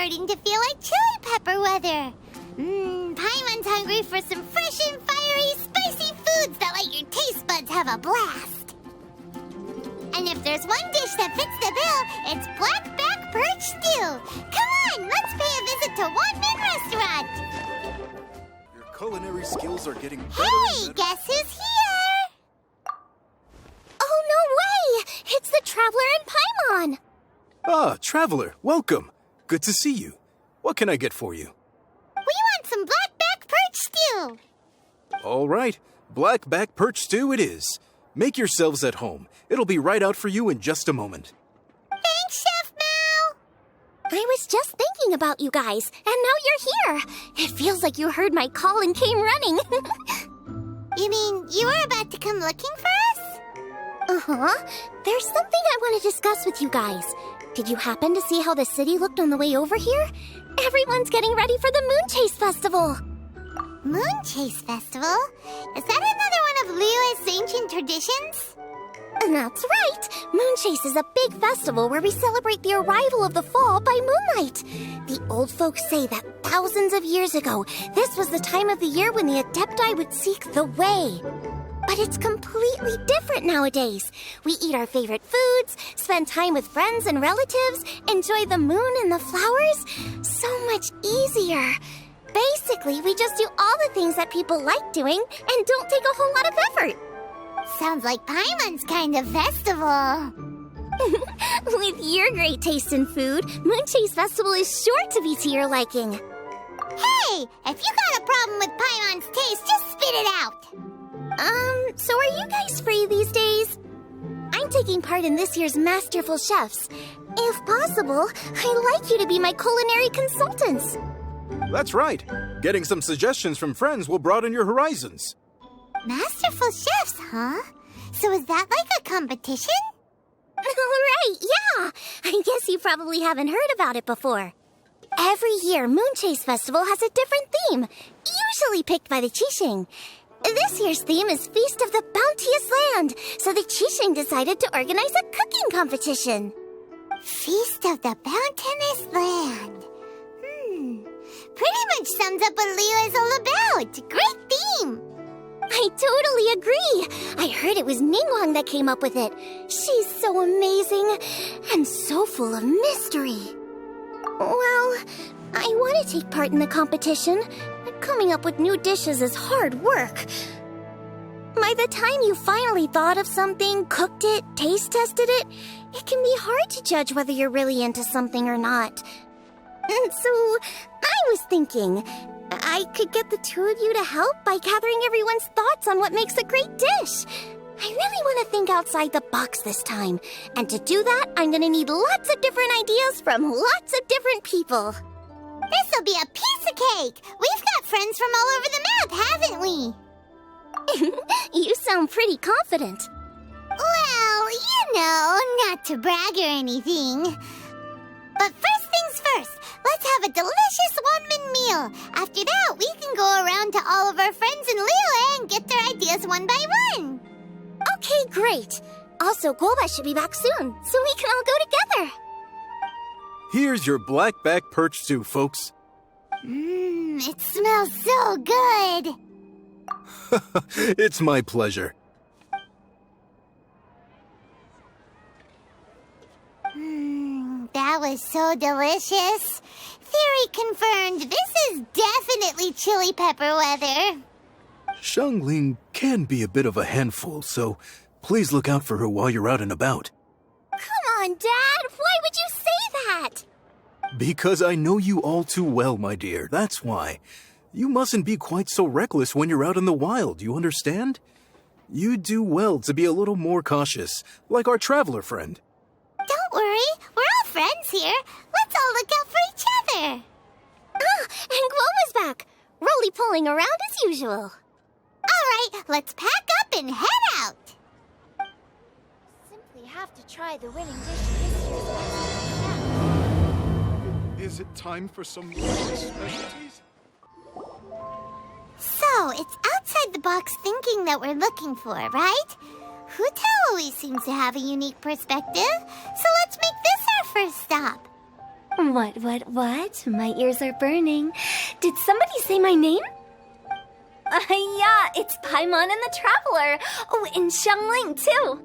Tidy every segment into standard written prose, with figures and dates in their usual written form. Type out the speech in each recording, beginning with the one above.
starting to feel like chili pepper weather. Paimon's hungry for some fresh and fiery, spicy foods that let your taste buds have a blast. And if there's one dish that fits the bill, it's blackback perch stew. Come on, let's pay a visit to One Min Restaurant. Your culinary skills are getting better. Hey, guess who's here? Oh, no way! It's the Traveler and Paimon! Ah, Traveler, welcome. Good to see you. What can I get for you? We want some blackback perch stew. All right, blackback perch stew it is. Make yourselves at home. It'll be right out for you in just a moment. Thanks, Chef Mao. I was just thinking about you guys, and now you're here. It feels like you heard my call and came running. You mean you were about to come looking for us? Uh-huh. There's something I want to discuss with you guys. Did you happen to see how the city looked on the way over here? Everyone's getting ready for the Moon Chase Festival. Moon Chase Festival? Is that another one of Liyue's ancient traditions? That's right. Moon Chase is a big festival where we celebrate the arrival of the fall by moonlight. The old folks say that thousands of years ago, this was the time of the year when the Adepti would seek the way. But it's completely different nowadays. We eat our favorite foods, spend time with friends and relatives, enjoy the moon and the flowers. So much easier. Basically, we just do all the things that people like doing and don't take a whole lot of effort. Sounds like Paimon's kind of festival. With your great taste in food, Moon Chase Festival is sure to be to your liking. Hey, if you got a problem with Paimon's taste, just spit it out. So are you guys free these days? I'm taking part in this year's Masterful Chefs. If possible, I'd like you to be my culinary consultants. That's right. Getting some suggestions from friends will broaden your horizons. Masterful chefs, huh? So is that like a competition? Right, yeah. I guess you probably haven't heard about it before. Every year, Moon Chase Festival has a different theme, usually picked by the Qixing. This year's theme is Feast of the Bounteous Land, so the Qixing decided to organize a cooking competition. Feast of the Bounteous Land. Pretty much sums up what Liyue is all about. Great theme. I totally agree. I heard it was Ningguang that came up with it. She's so amazing and so full of mystery. Well, I want to take part in the competition. Coming up with new dishes is hard work. By the time you finally thought of something, cooked it, taste tested it, it can be hard to judge whether you're really into something or not. And so, I was thinking, I could get the two of you to help by gathering everyone's thoughts on what makes a great dish. I really want to think outside the box this time. And to do that, I'm going to need lots of different ideas from lots of different people. This'll be a piece of cake. We've got friends from all over the map, haven't we? You sound pretty confident. Well, not to brag or anything. But first things first, let's have a delicious one-min meal. After that, we can go around to all of our friends in Liyue and get their ideas one by one. Okay, great. Also, Golba should be back soon, so we can all go together. Here's your blackback perch stew, folks. It smells so good. It's my pleasure. That was so delicious. Theory confirmed, this is definitely chili pepper weather. Xiangling can be a bit of a handful, so please look out for her while you're out and about. Come on, Dad. Why would you say that? Because I know you all too well, my dear. That's why. You mustn't be quite so reckless when you're out in the wild, you understand? You do well to be a little more cautious, like our traveler friend. Don't worry, we're all friends here. Let's all look out for each other. And Gloma's back, roly-poling around as usual. All right, let's pack up and head out. Simply have to try the winning dish this year's Mexican. Is it time for some specialties? So, it's outside the box thinking that we're looking for, right? Hutao always seems to have a unique perspective, so let's make this our first stop. What? My ears are burning. Did somebody say my name? Yeah, it's Paimon and the Traveler. Oh, and Xiangling, too.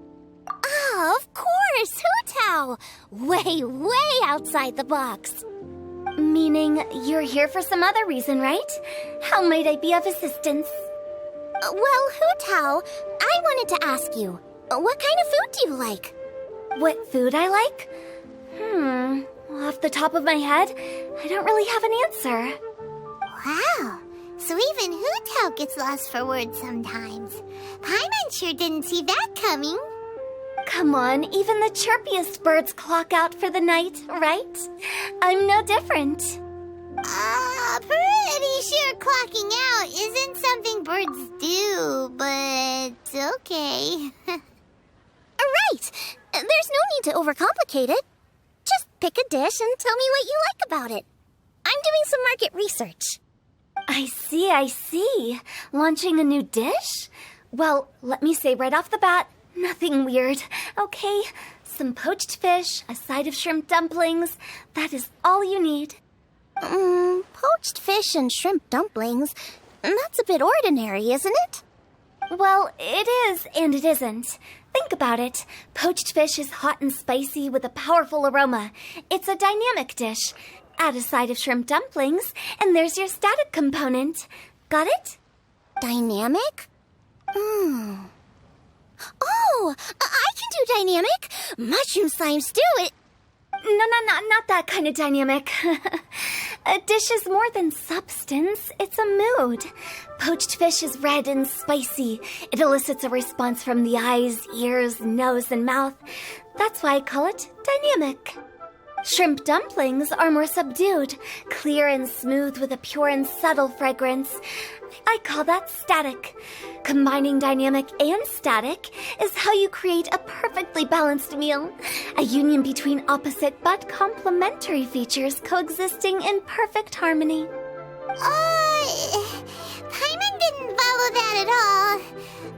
Oh, of course, Hu-Tao. Way outside the box. Meaning you're here for some other reason, right? How might I be of assistance? Well, Hu-Tao, I wanted to ask you, what kind of food do you like? What food I like? Off the top of my head, I don't really have an answer. Wow, so even Hu-Tao gets lost for words sometimes. Paimon sure didn't see that coming. Come on, even the chirpiest birds clock out for the night, right? I'm no different. Pretty sure clocking out isn't something birds do, but okay. Right! There's no need to overcomplicate it. Just pick a dish and tell me what you like about it. I'm doing some market research. I see. Launching a new dish? Well, let me say right off the bat, nothing weird, okay? Some poached fish, a side of shrimp dumplings. That is all you need. Poached fish and shrimp dumplings? That's a bit ordinary, isn't it? Well, it is and it isn't. Think about it. Poached fish is hot and spicy with a powerful aroma. It's a dynamic dish. Add a side of shrimp dumplings, and there's your static component. Got it? Dynamic? Oh, I can do dynamic. Mushroom slime stew. No, not that kind of dynamic. A dish is more than substance. It's a mood. Poached fish is red and spicy. It elicits a response from the eyes, ears, nose, and mouth. That's why I call it dynamic. Shrimp dumplings are more subdued, clear and smooth with a pure and subtle fragrance. I call that static. Combining dynamic and static is how you create a perfectly balanced meal. A union between opposite but complementary features coexisting in perfect harmony. Paimon didn't follow that at all.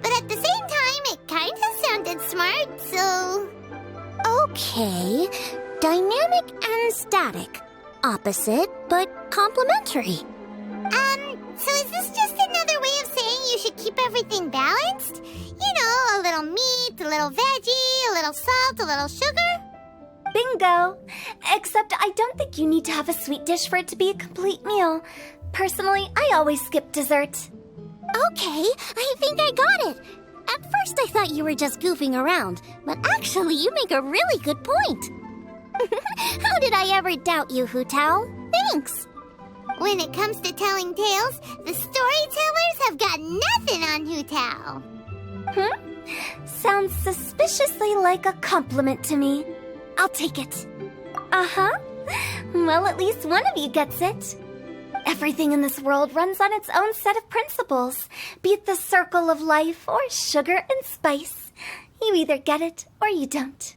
But at the same time, it kind of sounded smart, so... Okay, dynamic and static. Opposite, but complementary. So is this just another way of saying you should keep everything balanced? You know, a little meat, a little veggie, a little salt, a little sugar? Bingo! Except I don't think you need to have a sweet dish for it to be a complete meal. Personally, I always skip dessert. Okay, I think I got it. At first I thought you were just goofing around, but actually you make a really good point. How did I ever doubt you, Hu-Tao? Thanks. When it comes to telling tales, the storytellers have got nothing on Hu-Tao. Sounds suspiciously like a compliment to me. I'll take it. Uh-huh. Well, at least one of you gets it. Everything in this world runs on its own set of principles, be it the circle of life or sugar and spice. You either get it or you don't.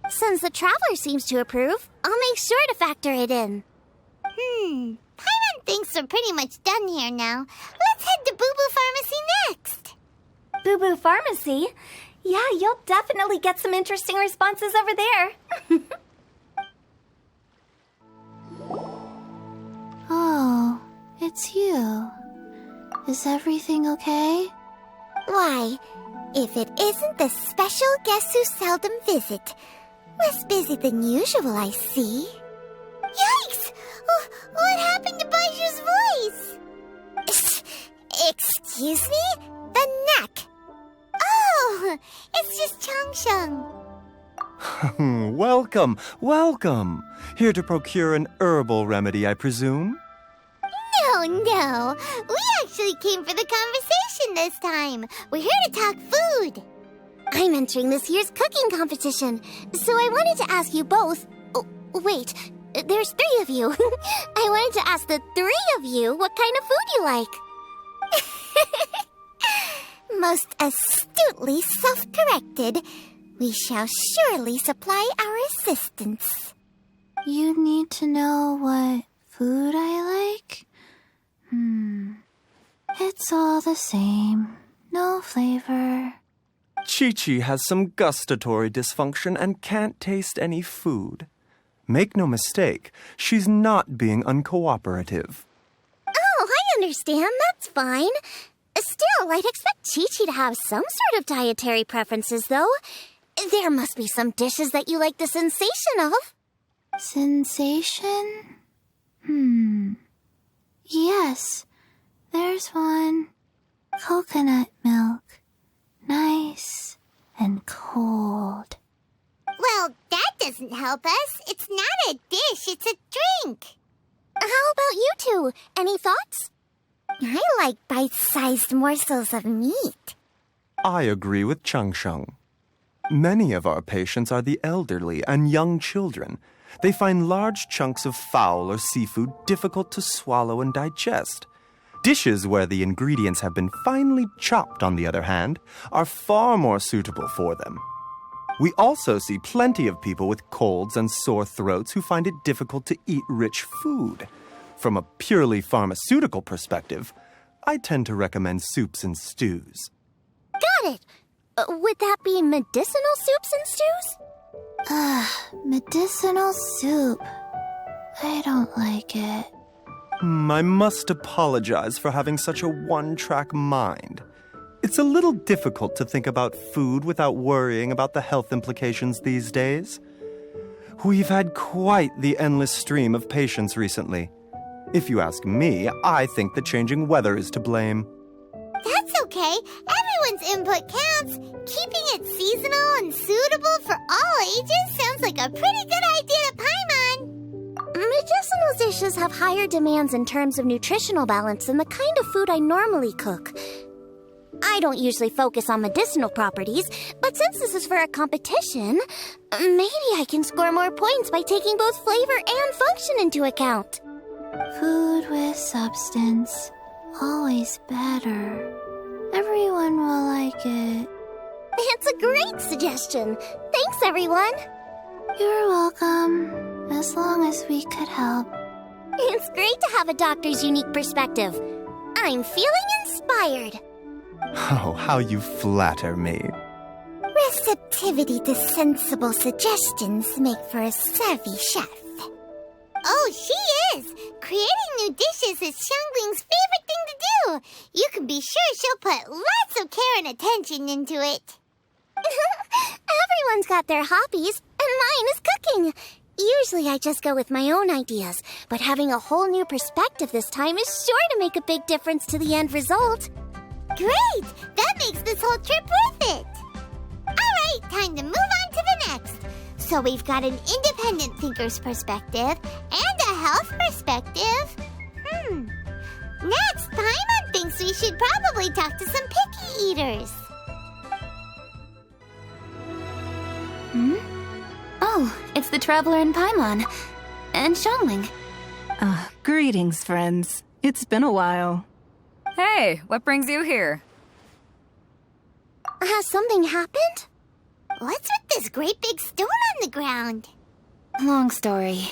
Since the Traveler seems to approve, I'll make sure to factor it in. Paimon thinks we're pretty much done here now. Let's head to Boo Boo Pharmacy next. Boo Boo Pharmacy? Yeah, you'll definitely get some interesting responses over there. Oh, it's you. Is everything okay? Why, if it isn't the special guests who seldom visit. Less busy than usual, I see. Yikes! What happened to Baiju's voice? Excuse me? The neck. Oh, it's just Changsheng. Welcome. Here to procure an herbal remedy, I presume? No. We actually came for the conversation this time. We're here to talk food. I'm entering this year's cooking competition, so I wanted to ask you both... Oh, wait, there's 3 of you. I wanted to ask the 3 of you what kind of food you like. Most astutely self-corrected. We shall surely supply our assistance. You need to know what food I like? It's all the same. No flavor. Chi-Chi has some gustatory dysfunction and can't taste any food. Make no mistake, she's not being uncooperative. Oh, I understand. That's fine. Still, I'd expect Chi-Chi to have some sort of dietary preferences, though. There must be some dishes that you like the sensation of. Sensation? Yes, there's one. Coconut milk. Nice and cold. Well, that doesn't help us. It's not a dish, it's a drink. How about you two? Any thoughts? I like bite-sized morsels of meat. I agree with Chung Sheng. Many of our patients are the elderly and young children. They find large chunks of fowl or seafood difficult to swallow and digest. Dishes where the ingredients have been finely chopped, on the other hand, are far more suitable for them. We also see plenty of people with colds and sore throats who find it difficult to eat rich food. From a purely pharmaceutical perspective, I tend to recommend soups and stews. Got it. Would that be medicinal soups and stews? Medicinal soup. I don't like it. I must apologize for having such a one-track mind. It's a little difficult to think about food without worrying about the health implications these days. We've had quite the endless stream of patients recently. If you ask me, I think the changing weather is to blame. That's okay. Everyone's input counts. Keeping it seasonal and suitable for all ages sounds like a pretty good idea to Paimon. Medicinal dishes have higher demands in terms of nutritional balance than the kind of food I normally cook. I don't usually focus on medicinal properties, but since this is for a competition, maybe I can score more points by taking both flavor and function into account. Food with substance. Always better. Everyone will like it. It's a great suggestion. Thanks, everyone. You're welcome. As long as we could help. It's great to have a doctor's unique perspective. I'm feeling inspired. Oh, how you flatter me. Receptivity to sensible suggestions make for a savvy chef. Oh, she is! Creating new dishes is Xiangling's favorite thing to do. You can be sure she'll put lots of care and attention into it. Everyone's got their hobbies, and mine is cooking. Usually I just go with my own ideas, but having a whole new perspective this time is sure to make a big difference to the end result. Great! That makes this whole trip worth it! Alright, time to move on to the next. So we've got an independent thinker's perspective and a health perspective. Next, Paimon thinks we should probably talk to some picky eaters. Oh, it's the Traveler and Paimon. And Xiangling. Greetings, friends. It's been a while. Hey, what brings you here? Has something happened? What's with this great big stone on the ground? Long story.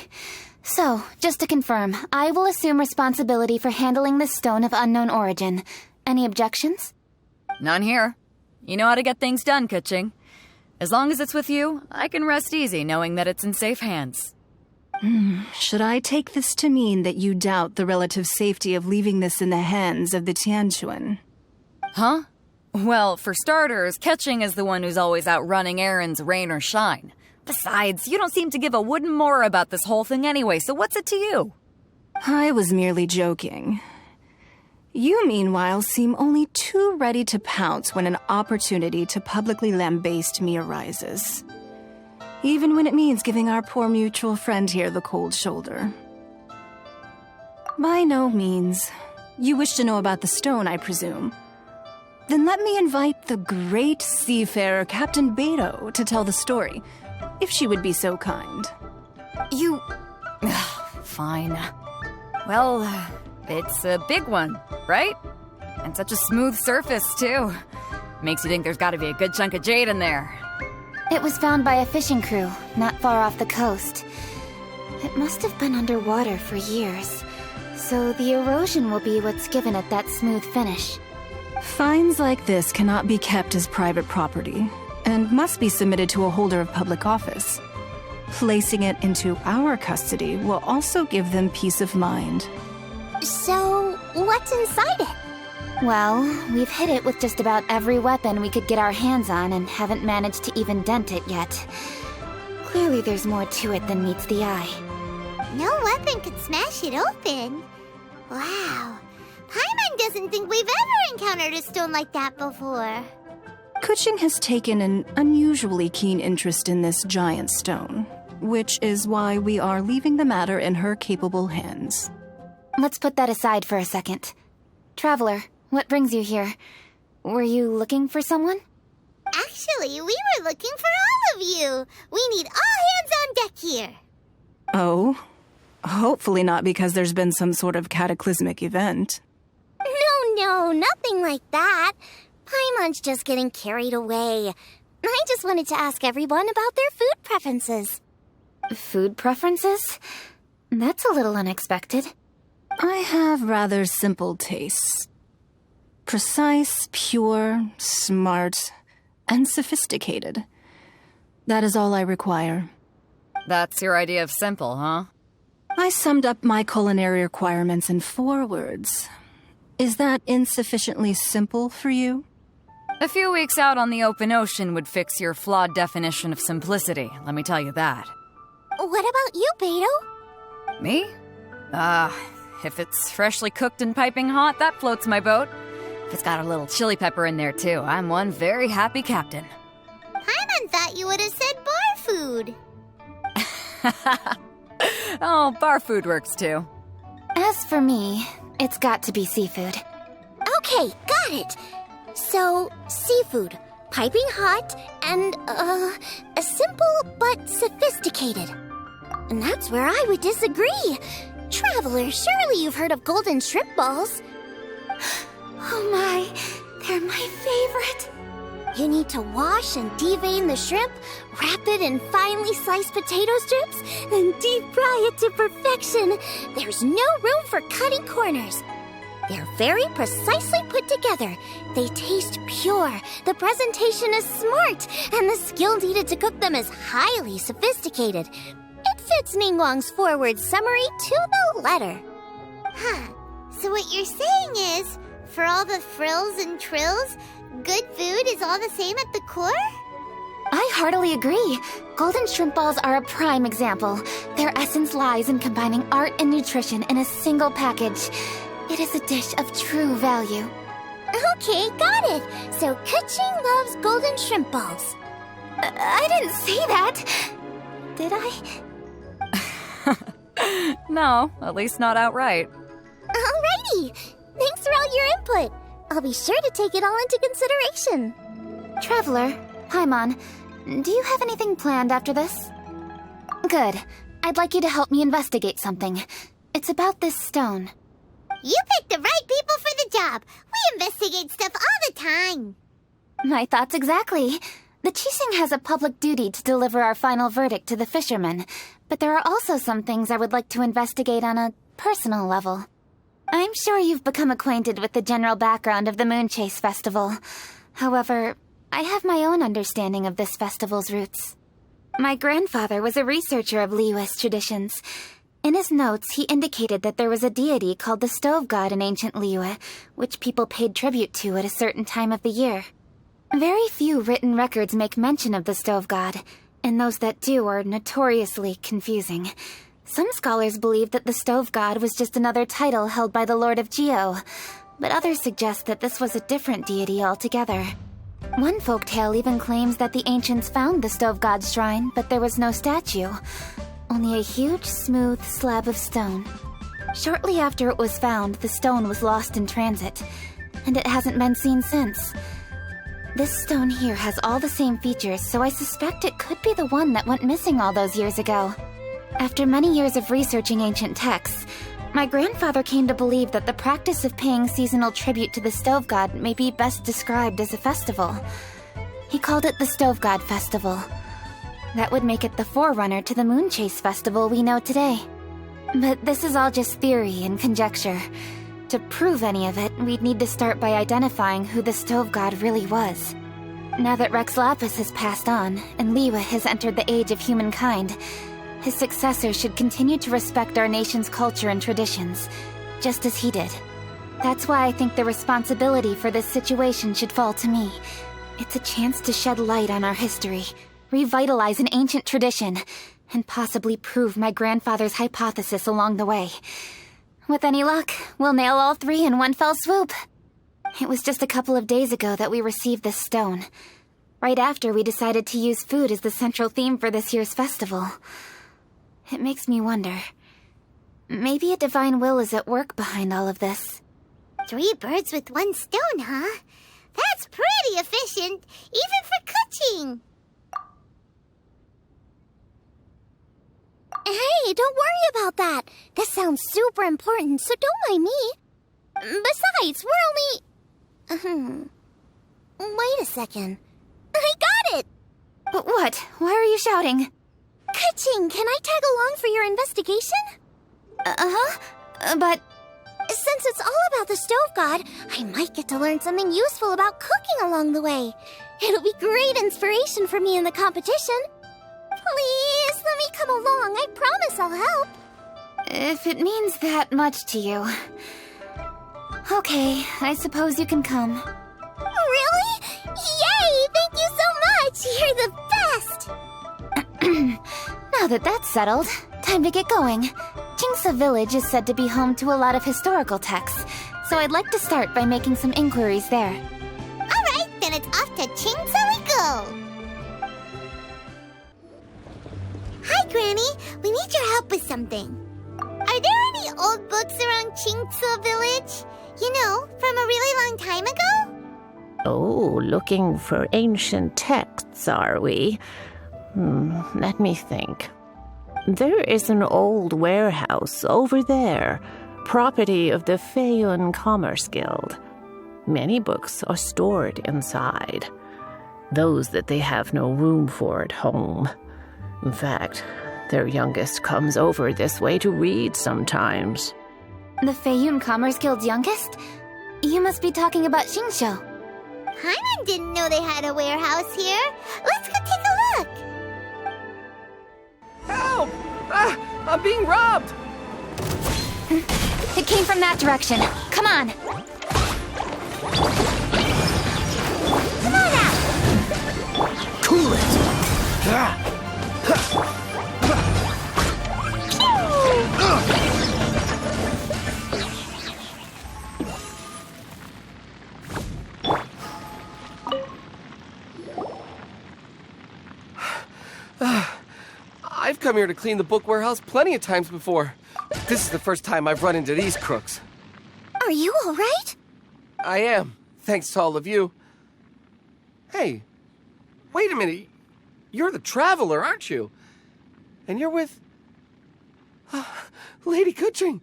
So, just to confirm, I will assume responsibility for handling this stone of unknown origin. Any objections? None here. You know how to get things done, Kuching. As long as it's with you, I can rest easy knowing that it's in safe hands. Should I take this to mean that you doubt the relative safety of leaving this in the hands of the Tianquan? Huh? Well, for starters, Kuching is the one who's always out running errands, rain or shine. Besides, you don't seem to give a wooden more about this whole thing anyway, so what's it to you? I was merely joking. You, meanwhile, seem only too ready to pounce when an opportunity to publicly lambaste me arises. Even when it means giving our poor mutual friend here the cold shoulder. By no means. You wish to know about the stone, I presume. Then let me invite the great seafarer Captain Beto to tell the story, if she would be so kind. You... Fine. Well, it's a big one, right? And such a smooth surface, too. Makes you think there's gotta be a good chunk of jade in there. It was found by a fishing crew, not far off the coast. It must have been underwater for years, so the erosion will be what's given it that smooth finish. Finds like this cannot be kept as private property, and must be submitted to a holder of public office. Placing it into our custody will also give them peace of mind. So, what's inside it? Well, we've hit it with just about every weapon we could get our hands on and haven't managed to even dent it yet. Clearly there's more to it than meets the eye. No weapon could smash it open. Wow. Paimon doesn't think we've ever encountered a stone like that before. Kuching has taken an unusually keen interest in this giant stone, which is why we are leaving the matter in her capable hands. Let's put that aside for a second. Traveler, what brings you here? Were you looking for someone? Actually, we were looking for all of you. We need all hands on deck here. Oh? Hopefully not because there's been some sort of cataclysmic event. No, nothing like that. Paimon's just getting carried away. I just wanted to ask everyone about their food preferences. Food preferences? That's a little unexpected. I have rather simple tastes. Precise, pure, smart, and sophisticated. That is all I require. That's your idea of simple, huh? I summed up my culinary requirements in 4 words. Is that insufficiently simple for you? A few weeks out on the open ocean would fix your flawed definition of simplicity, let me tell you that. What about you, Beto? Me? If it's freshly cooked and piping hot, that floats my boat. If it's got a little chili pepper in there, too, I'm one very happy captain. Paimon thought you would have said bar food. Oh, bar food works, too. As for me, it's got to be seafood. Okay, got it. So, seafood, piping hot, and, simple but sophisticated. And that's where I would disagree. Traveler, surely you've heard of golden shrimp balls. Oh my, they're my favorite. You need to wash and devein the shrimp, wrap it in finely sliced potato strips, and deep fry it to perfection. There's no room for cutting corners. They're very precisely put together. They taste pure, the presentation is smart, and the skill needed to cook them is highly sophisticated. It fits Ningguang's forward summary to the letter. Huh. So what you're saying is, for all the frills and trills, good food is all the same at the core? I heartily agree. Golden shrimp balls are a prime example. Their essence lies in combining art and nutrition in a single package. It is a dish of true value. Okay, got it. So Kuching loves golden shrimp balls. I didn't say that. Did I? No, at least not outright. Alrighty. Thanks for all your input. I'll be sure to take it all into consideration. Traveler, Paimon, do you have anything planned after this? Good. I'd like you to help me investigate something. It's about this stone. You picked the right people for the job. We investigate stuff all the time. My thoughts exactly. The Qixing has a public duty to deliver our final verdict to the fishermen, but there are also some things I would like to investigate on a personal level. I'm sure you've become acquainted with the general background of the Moon Chase Festival. However, I have my own understanding of this festival's roots. My grandfather was a researcher of Liyue's traditions. In his notes, he indicated that there was a deity called the Stove God in ancient Liyue, which people paid tribute to at a certain time of the year. Very few written records make mention of the Stove God, and those that do are notoriously confusing. Some scholars believe that the Stove God was just another title held by the Lord of Geo, but others suggest that this was a different deity altogether. One folktale even claims that the ancients found the Stove God's shrine, but there was no statue. Only a huge, smooth slab of stone. Shortly after it was found, the stone was lost in transit, and it hasn't been seen since. This stone here has all the same features, so I suspect it could be the one that went missing all those years ago. After many years of researching ancient texts, my grandfather came to believe that the practice of paying seasonal tribute to the Stove God may be best described as a festival. He called it the Stove God Festival. That would make it the forerunner to the Moon Chase Festival we know today. But this is all just theory and conjecture. To prove any of it, we'd need to start by identifying who the Stove God really was. Now that Rex Lapis has passed on, and Liwa has entered the age of humankind, his successor should continue to respect our nation's culture and traditions, just as he did. That's why I think the responsibility for this situation should fall to me. It's a chance to shed light on our history, revitalize an ancient tradition, and possibly prove my grandfather's hypothesis along the way. With any luck, we'll nail all three in one fell swoop. It was just a couple of days ago that we received this stone. Right after we decided to use food as the central theme for this year's festival. It makes me wonder. Maybe a divine will is at work behind all of this. 3 birds with 1 stone, huh? That's pretty efficient, even for cooking. Hey, don't worry about that. This sounds super important, so don't mind me. Besides, we're only... Wait a second. I got it! What? Why are you shouting? Ka-ching, can I tag along for your investigation? But... Since it's all about the stove god, I might get to learn something useful about cooking along the way. It'll be great inspiration for me in the competition. Please, let me come along. I promise I'll help. If it means that much to you... Okay, I suppose you can come. Really? Yay! Thank you so much! You're the best! Now that that's settled, time to get going. Jingsa Village is said to be home to a lot of historical texts, so I'd like to start by making some inquiries there. Alright, then it's off to Jingsa we go! Hi, Granny. We need your help with something. Are there any old books around Jingsa Village? You know, from a really long time ago? Oh, looking for ancient texts, are we? Let me think. There is an old warehouse over there, property of the Feiyun Commerce Guild. Many books are stored inside, those that they have no room for at home. In fact, their youngest comes over this way to read sometimes. The Feiyun Commerce Guild's youngest? You must be talking about Xingqiu. Paimon didn't know they had a warehouse here. Let's go take a look. Help! I'm being robbed! It came from that direction. Come on! Come on out! Cool it! I've come here to clean the book warehouse plenty of times before. This is the first time I've run into these crooks. Are you all right? I am, thanks to all of you. Hey, wait a minute. You're the traveler, aren't you? And you're with... Lady Kuching.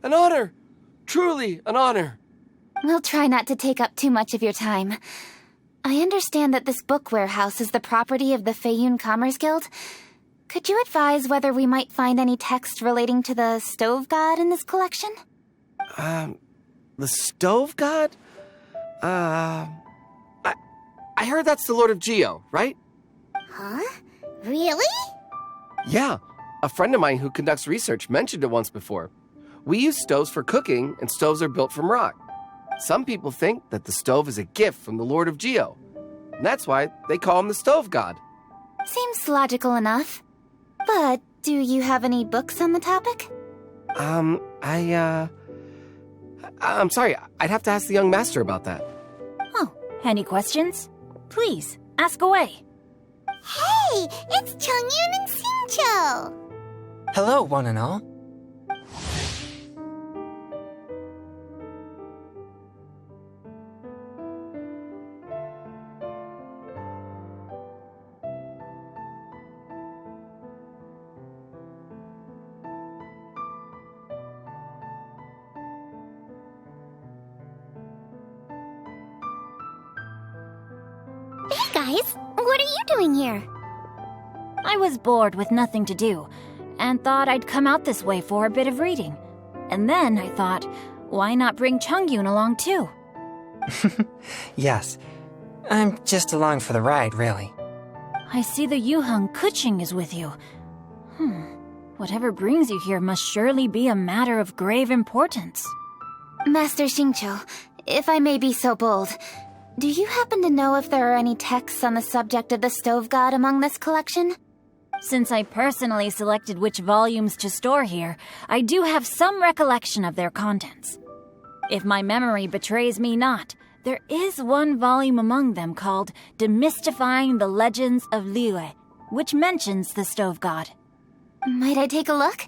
An honor. Truly an honor. We'll try not to take up too much of your time. I understand that this book warehouse is the property of the Feiyun Commerce Guild. Could you advise whether we might find any text relating to the stove god in this collection? The stove god? I heard that's the Lord of Geo, right? Huh? Really? Yeah. A friend of mine who conducts research mentioned it once before. We use stoves for cooking, and stoves are built from rock. Some people think that the stove is a gift from the Lord of Geo. And that's why they call him the stove god. Seems logical enough. But do you have any books on the topic? I'm sorry. I'd have to ask the young master about that. Oh, any questions? Please, ask away. Hey, it's Chongyun and Xingqiu. Hello, one and all. Hey guys, what are you doing here? I was bored with nothing to do, and thought I'd come out this way for a bit of reading. And then I thought, why not bring Chongyun along too? Yes. I'm just along for the ride, really. I see the Yuheng Kuching is with you. Whatever brings you here must surely be a matter of grave importance. Master Xingqiu, if I may be so bold, do you happen to know if there are any texts on the subject of the stove god among this collection? Since I personally selected which volumes to store here, I do have some recollection of their contents. If my memory betrays me not, there is one volume among them called Demystifying the Legends of Liyue, which mentions the stove god. Might I take a look?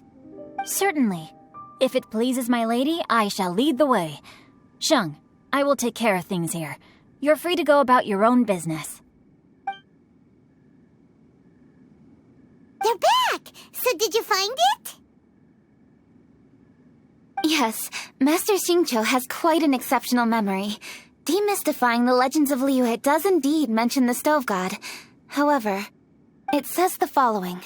Certainly. If it pleases my lady, I shall lead the way. Sheng, I will take care of things here. You're free to go about your own business. They're back! So did you find it? Yes, Master Xingqiu has quite an exceptional memory. Demystifying the Legends of Liyue does indeed mention the stove god. However, it says the following.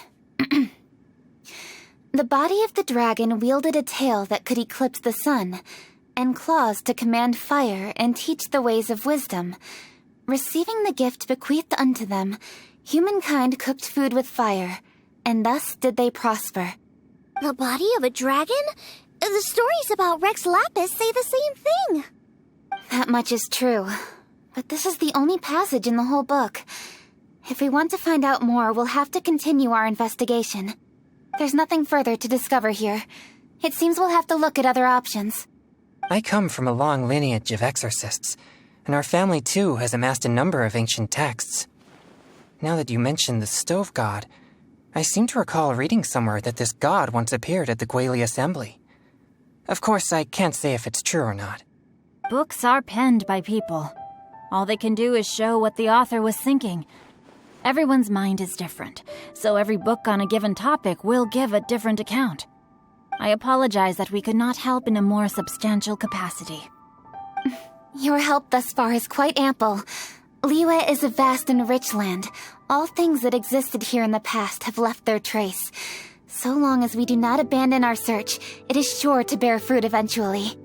The body of the dragon wielded a tail that could eclipse the sun, and claws to command fire and teach the ways of wisdom. Receiving the gift bequeathed unto them, humankind cooked food with fire, and thus did they prosper. The body of a dragon? The stories about Rex Lapis say the same thing. That much is true, but this is the only passage in the whole book. If we want to find out more, we'll have to continue our investigation. There's nothing further to discover here. It seems we'll have to look at other options. I come from a long lineage of exorcists, and our family too has amassed a number of ancient texts. Now that you mention the stove god, I seem to recall reading somewhere that this god once appeared at the Guili Assembly. Of course, I can't say if it's true or not. Books are penned by people. All they can do is show what the author was thinking. Everyone's mind is different, so every book on a given topic will give a different account. I apologize that we could not help in a more substantial capacity. Your help thus far is quite ample. Liyue is a vast and rich land. All things that existed here in the past have left their trace. So long as we do not abandon our search, it is sure to bear fruit eventually.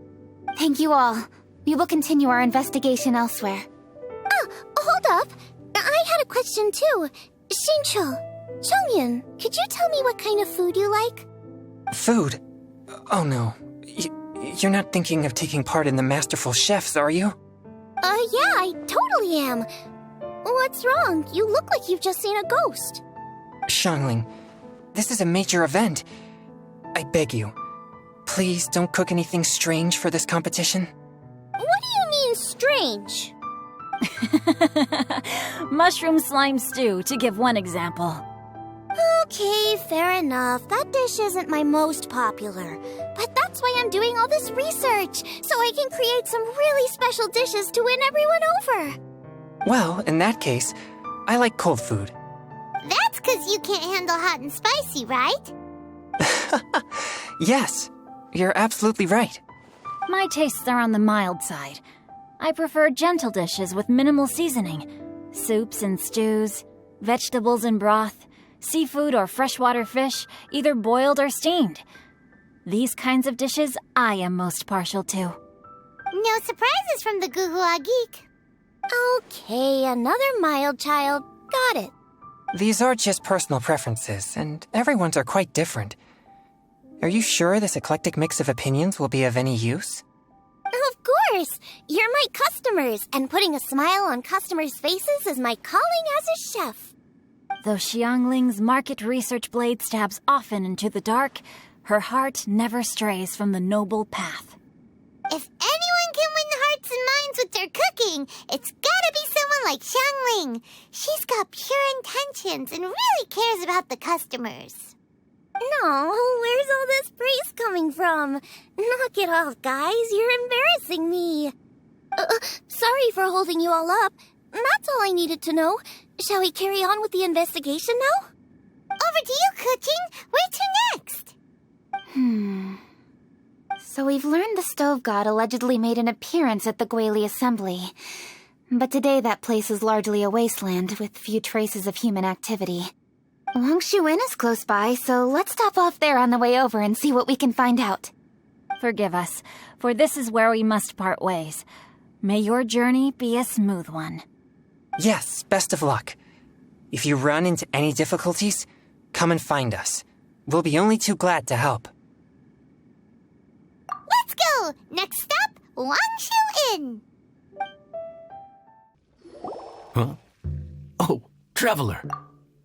Thank you all. We will continue our investigation elsewhere. Oh, hold up. I had a question too. Xingqiu, Chongyan, could you tell me what kind of food you like? Food? Oh no. You're not thinking of taking part in the Masterful Chefs, are you? Yeah, I totally am. What's wrong? You look like you've just seen a ghost. Xiangling, this is a major event. I beg you, please don't cook anything strange for this competition. What do you mean, strange? Mushroom slime stew, to give one example. Okay, fair enough. That dish isn't my most popular. But that's why I'm doing all this research, so I can create some really special dishes to win everyone over. Well, in that case, I like cold food. That's because you can't handle hot and spicy, right? Yes, you're absolutely right. My tastes are on the mild side. I prefer gentle dishes with minimal seasoning. Soups and stews, vegetables and broth, seafood or freshwater fish, either boiled or steamed. These kinds of dishes I am most partial to. No surprises from the Guhua Geek. Okay, another mild child. Got it. These are just personal preferences, and everyone's are quite different. Are you sure this eclectic mix of opinions will be of any use? Of course! You're my customers, and putting a smile on customers' faces is my calling as a chef. Though Xiangling's market research blade stabs often into the dark, her heart never strays from the noble path. If anyone can win the hearts and minds with their cooking, it's gotta be someone like Xiangling. She's got pure intentions and really cares about the customers. No, where's all this praise coming from? Knock it off, guys. You're embarrassing me. Sorry for holding you all up. That's all I needed to know. Shall we carry on with the investigation now? Over to you, Kuching. Where to next? So we've learned the stove god allegedly made an appearance at the Guili Assembly. But today that place is largely a wasteland with few traces of human activity. Longshu Inn is close by, so let's stop off there on the way over and see what we can find out. Forgive us, for this is where we must part ways. May your journey be a smooth one. Yes, best of luck. If you run into any difficulties, come and find us. We'll be only too glad to help. Let's go! Next stop, Wangshu Inn. Huh? Oh, Traveler.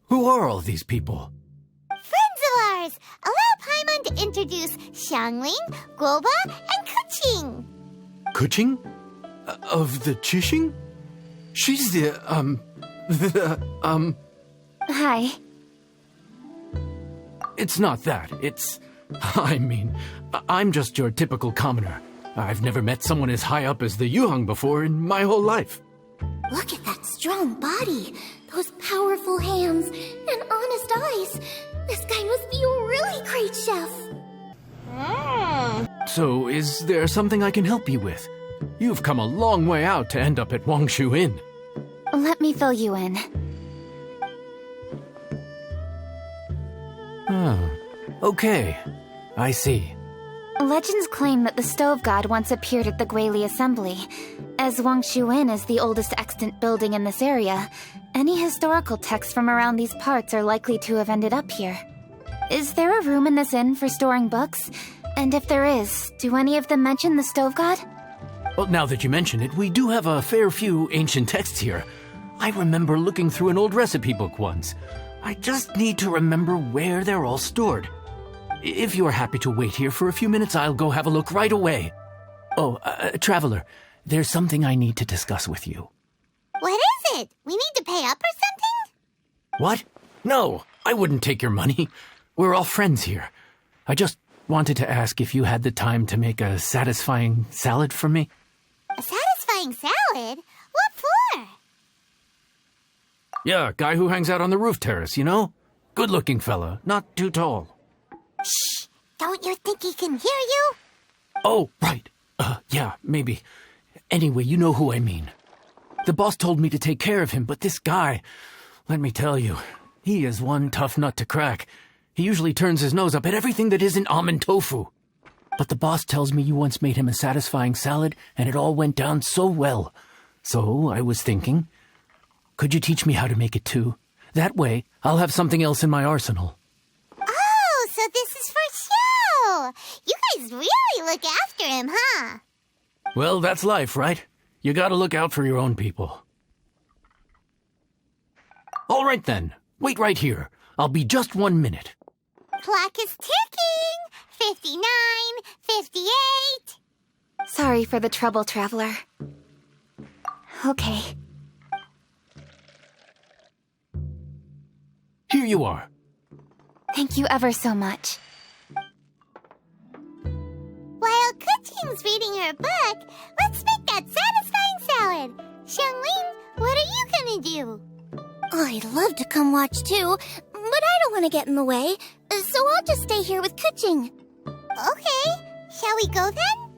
Who are all these people? Friends of ours! Allow Paimon to introduce Xiangling, Guoba, and Kuching. Kuching? Of the Chishing? She's Hi. It's not that. I'm just your typical commoner. I've never met someone as high up as the Yuhang before in my whole life. Look at that strong body, those powerful hands, and honest eyes. This guy must be a really great chef. So, is there something I can help you with? You've come a long way out to end up at Wangshu Inn. Let me fill you in. Oh, okay. I see. Legends claim that the Stove God once appeared at the Guili Assembly. As Wangshu Inn is the oldest extant building in this area, any historical texts from around these parts are likely to have ended up here. Is there a room in this inn for storing books? And if there is, do any of them mention the Stove God? Well, now that you mention it, we do have a fair few ancient texts here. I remember looking through an old recipe book once. I just need to remember where they're all stored. If you're happy to wait here for a few minutes, I'll go have a look right away. Oh, Traveler, there's something I need to discuss with you. What is it? We need to pay up or something? What? No, I wouldn't take your money. We're all friends here. I just wanted to ask if you had the time to make a satisfying salad for me. A satisfying salad? What for? Yeah, guy who hangs out on the roof terrace, you know? Good-looking fella, not too tall. Shh! Don't you think he can hear you? Oh, right. Yeah, maybe. Anyway, you know who I mean. The boss told me to take care of him, but this guy, let me tell you, he is one tough nut to crack. He usually turns his nose up at everything that isn't almond tofu. But the boss tells me you once made him a satisfying salad, and it all went down so well. So I was thinking, could you teach me how to make it too? That way, I'll have something else in my arsenal. Oh, so this is for show! You guys really look after him, huh? Well, that's life, right? You gotta look out for your own people. All right then, wait right here. I'll be just 1 minute. Clock is ticking! 59, 58... Sorry for the trouble, Traveler. Okay. Here you are. Thank you ever so much. While Kuching's reading her book, let's make that satisfying salad. Xiangling, what are you gonna do? I'd love to come watch too, but I don't want to get in the way, so I'll just stay here with Kuching. Okay, shall we go then?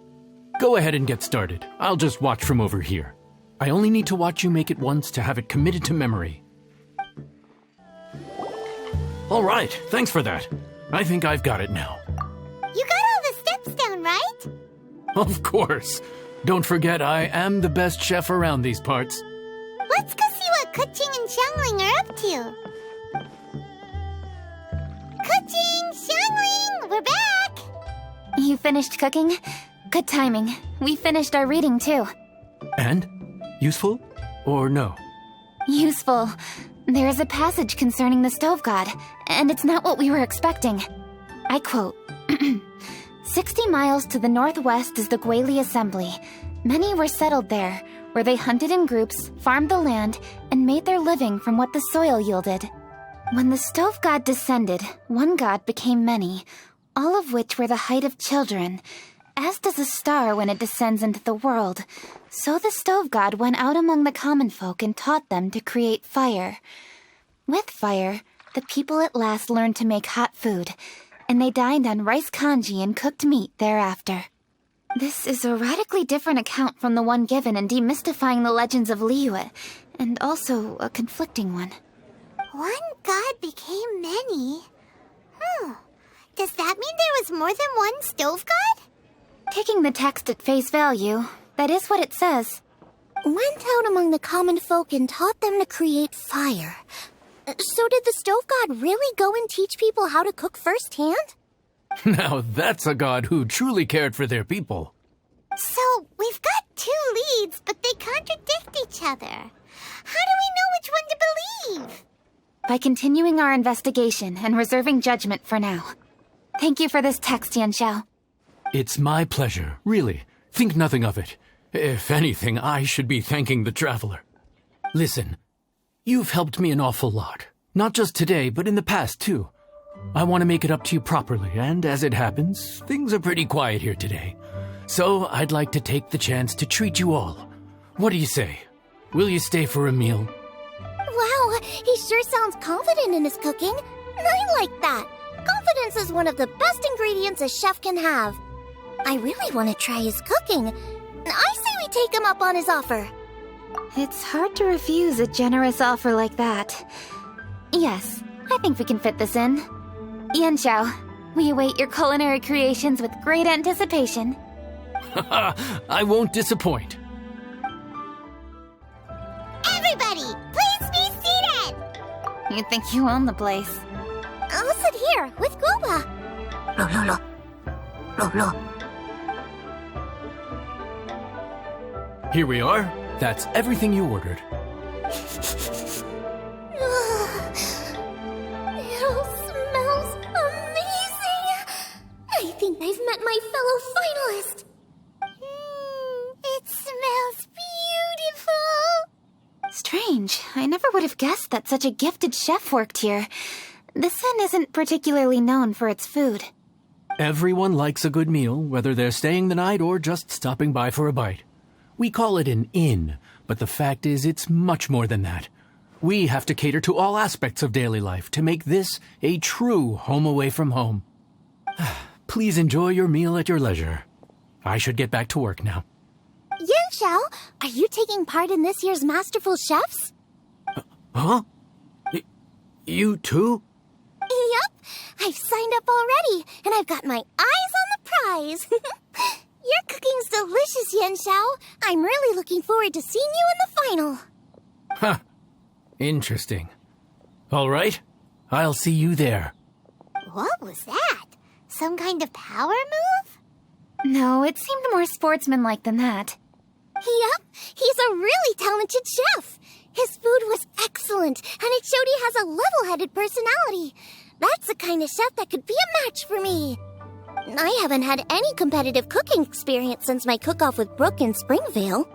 Go ahead and get started. I'll just watch from over here. I only need to watch you make it once to have it committed to memory. All right, thanks for that. I think I've got it now. You got all the steps down, right? Of course. Don't forget, I am the best chef around these parts. Let's go see what Kuching and Xiangling are up to. Kuching, Xiangling, we're back! You finished cooking? Good timing. We finished our reading, too. And? Useful? Or no? Useful. There is a passage concerning the Stove God, and it's not what we were expecting. I quote, 60 miles to the northwest is the Guili Assembly. Many were settled there, where they hunted in groups, farmed the land, and made their living from what the soil yielded. When the Stove God descended, one god became many, all of which were the height of children. As does a star when it descends into the world, so the Stove God went out among the common folk and taught them to create fire. With fire, the people at last learned to make hot food, and they dined on rice congee and cooked meat thereafter. This is a radically different account from the one given in Demystifying the Legends of Liyue, and also a conflicting one. One god became many? Does that mean there was more than one Stove God? Taking the text at face value, that is what it says. went out among the common folk and taught them to create fire. So did the stove god really go and teach people how to cook firsthand? Now that's a god who truly cared for their people. So, we've got 2 leads, but they contradict each other. How do we know which one to believe? By continuing our investigation and reserving judgment for now. Thank you for this text, Yanxiao. It's my pleasure, really. Think nothing of it. If anything, I should be thanking the traveler. Listen, you've helped me an awful lot. Not just today, but in the past, too. I want to make it up to you properly, and as it happens, things are pretty quiet here today. So I'd like to take the chance to treat you all. What do you say? Will you stay for a meal? Wow, he sure sounds confident in his cooking. I like that. Confidence is one of the best ingredients a chef can have. I really want to try his cooking. I say we take him up on his offer. It's hard to refuse a generous offer like that. Yes, I think we can fit this in. Yanxiao, we await your culinary creations with great anticipation. I won't disappoint. Everybody, please be seated! You think you own the place. I'll sit here with Guoba. Here we are. That's everything you ordered. It all smells amazing. I think I've met my fellow finalist. It smells beautiful. Strange. I never would have guessed that such a gifted chef worked here. This inn isn't particularly known for its food. Everyone likes a good meal, whether they're staying the night or just stopping by for a bite. We call it an inn, but the fact is it's much more than that. We have to cater to all aspects of daily life to make this a true home away from home. Please enjoy your meal at your leisure. I should get back to work now. Yanxiao, are you taking part in this year's Masterful Chefs? Huh? You too? Yep, I've signed up already, and I've got my eyes on the prize. Your cooking's delicious, Yanxiao. I'm really looking forward to seeing you in the final. Huh. Interesting. All right, I'll see you there. What was that? Some kind of power move? No, it seemed more sportsmanlike than that. Yep, he's a really talented chef. His food was excellent, and it showed he has a level-headed personality. That's the kind of chef that could be a match for me. I haven't had any competitive cooking experience since my cook-off with Brooke in Springvale.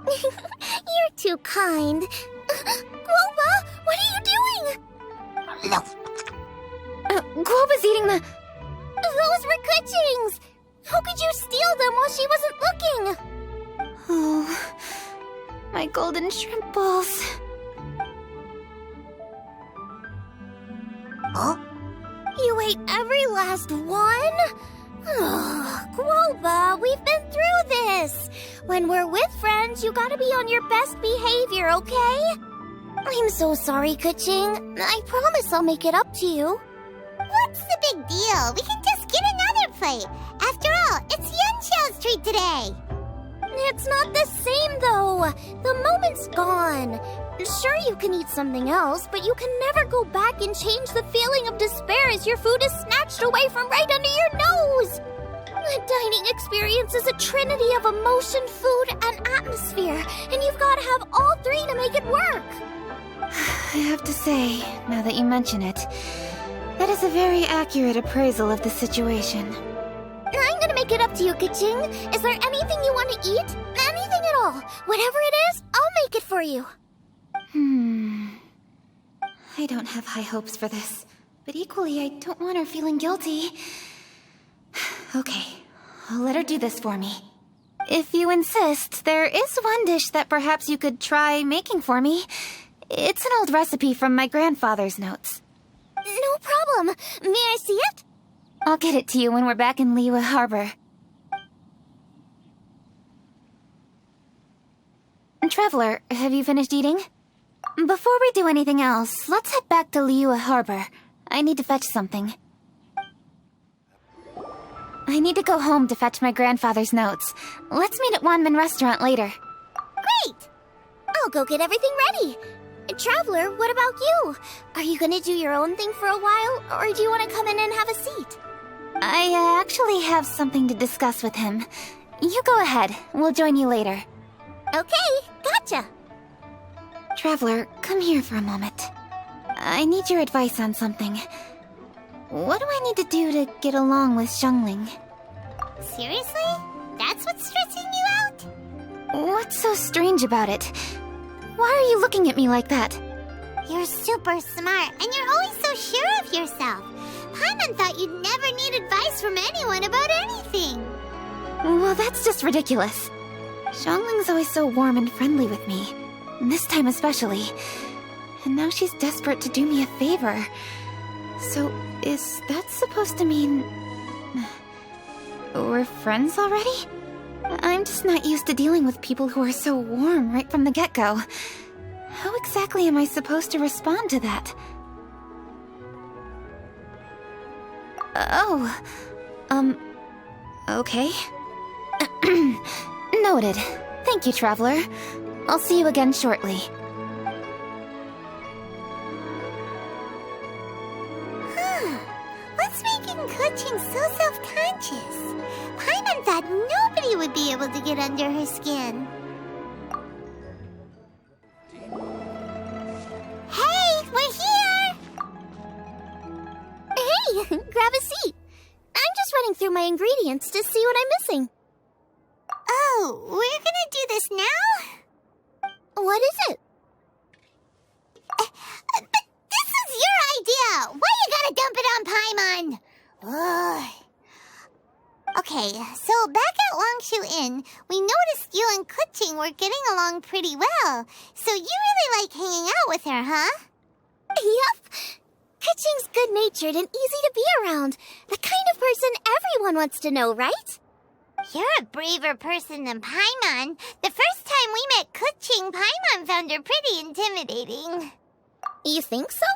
You're too kind. Guoba, what are you doing? No. Guoba's eating the... Those were Kuching's! How could you steal them while she wasn't looking? Oh, my golden shrimp balls. Huh? You ate every last one? Oh, Guoba, we've been through this. When we're with friends, you gotta be on your best behavior, okay? I'm so sorry, Kuching. I promise I'll make it up to you. What's the big deal? We can just get another plate. After all, it's Yanxiao's treat today. It's not the same, though. The moment's gone. Sure, you can eat something else, but you can never go back and change the feeling of despair as your food is snatched away from right under your nose. The dining experience is a trinity of emotion, food, and atmosphere, and you've got to have all three to make it work. I have to say, now that you mention it, that is a very accurate appraisal of the situation. I'm gonna make it up to you, Kuching. Is there anything you want to eat? Anything at all. Whatever it is, I'll make it for you. I don't have high hopes for this, but equally I don't want her feeling guilty. Okay, I'll let her do this for me. If you insist, there is one dish that perhaps you could try making for me. It's an old recipe from my grandfather's notes. No problem. May I see it? I'll get it to you when we're back in Liyue Harbor. Traveler, have you finished eating? Before we do anything else, let's head back to Liyue Harbor. I need to fetch something. I need to go home to fetch my grandfather's notes. Let's meet at Wanman Restaurant later. Great! I'll go get everything ready. Traveler, what about you? Are you gonna do your own thing for a while, or do you want to come in and have a seat? I actually have something to discuss with him. You go ahead. We'll join you later. Okay, gotcha. Traveler, come here for a moment. I need your advice on something. What do I need to do to get along with Xiangling? Seriously? That's what's stressing you out? What's so strange about it? Why are you looking at me like that? You're super smart, and you're always so sure of yourself. Paimon thought you'd never need advice from anyone about anything. Well, that's just ridiculous. Xiangling's always so warm and friendly with me. This time especially. And now she's desperate to do me a favor. So, is that supposed to mean... we're friends already? I'm just not used to dealing with people who are so warm right from the get-go. How exactly am I supposed to respond to that? Okay. Noted. Thank you, Traveler. I'll see you again shortly. What's making Kuching so self-conscious? Paimon thought nobody would be able to get under her skin. Hey, we're here! Hey, grab a seat. I'm just running through my ingredients to see what I'm missing. Oh, we're gonna do this now? What is it? But this is your idea! Why you gotta dump it on Paimon? Ugh. Okay, so back at Longshu Inn, we noticed you and Kuching were getting along pretty well. So you really like hanging out with her, huh? Yup. Kuching's good-natured and easy to be around. The kind of person everyone wants to know, right? You're a braver person than Paimon. The first time we met Kuching, Paimon found her pretty intimidating. You think so?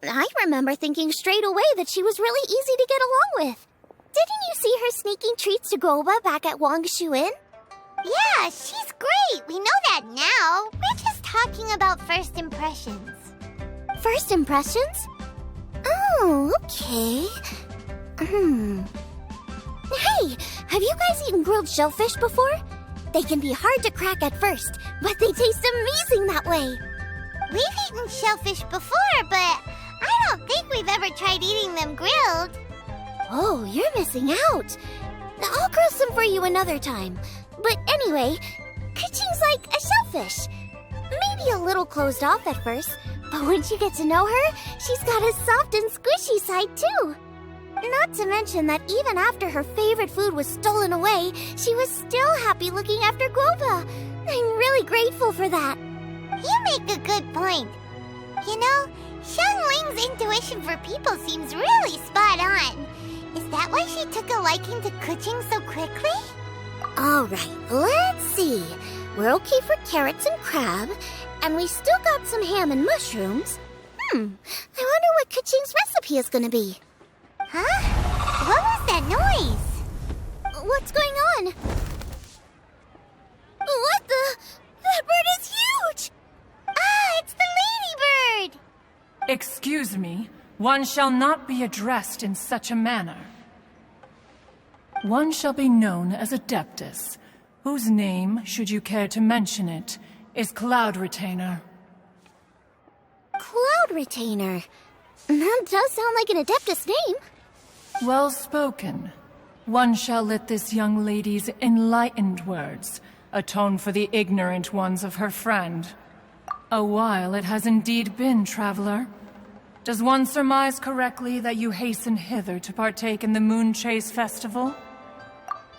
I remember thinking straight away that she was really easy to get along with. Didn't you see her sneaking treats to Goba back at Wangshu Inn? Yeah, she's great. We know that now. We're just talking about first impressions. First impressions? Oh, okay. Hey, have you guys eaten grilled shellfish before? They can be hard to crack at first, but they taste amazing that way. We've eaten shellfish before, but I don't think we've ever tried eating them grilled. Oh, you're missing out. I'll grill some for you another time. But anyway, Kuching's like a shellfish. Maybe a little closed off at first, but once you get to know her, she's got a soft and squishy side too. Not to mention that even after her favorite food was stolen away, she was still happy looking after Guoba. I'm really grateful for that. You make a good point. You know, Xiangling's intuition for people seems really spot on. Is that why she took a liking to Kuching so quickly? Alright, let's see. We're okay for carrots and crab, and we still got some ham and mushrooms. I wonder what Kuching's recipe is gonna be. Huh? What was that noise? What's going on? What the? That bird is huge! Ah, it's the ladybird! Excuse me, one shall not be addressed in such a manner. One shall be known as Adeptus, whose name, should you care to mention it, is Cloud Retainer. Cloud Retainer? That does sound like an Adeptus name. Well spoken. One shall let this young lady's enlightened words atone for the ignorant ones of her friend. A while it has indeed been, traveler. Does one surmise correctly that you hasten hither to partake in the Moon Chase Festival?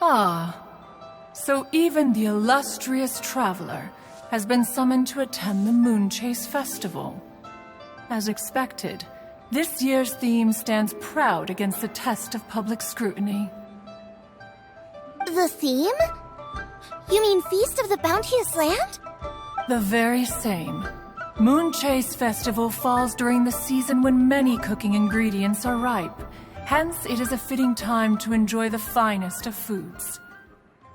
Ah, so even the illustrious traveler has been summoned to attend the Moon Chase Festival. As expected, this year's theme stands proud against the test of public scrutiny. The theme? You mean Feast of the Bounteous Land? The very same. Moon Chase Festival falls during the season when many cooking ingredients are ripe, Hence, it is a fitting time to enjoy the finest of foods.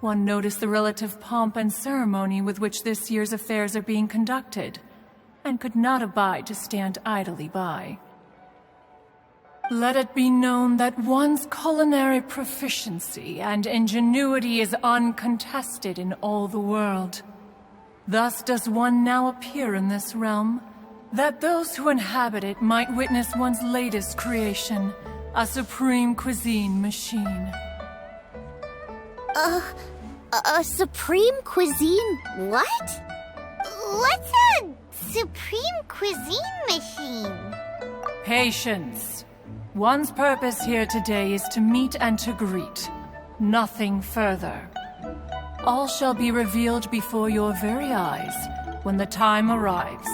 One noticed the relative pomp and ceremony with which this year's affairs are being conducted, and could not abide to stand idly by. Let it be known that one's culinary proficiency and ingenuity is uncontested in all the world. Thus does one now appear in this realm, that those who inhabit it might witness one's latest creation, a supreme cuisine machine. A supreme cuisine what? What's a supreme cuisine machine? Patience. One's purpose here today is to meet and to greet. Nothing further. All shall be revealed before your very eyes when the time arrives.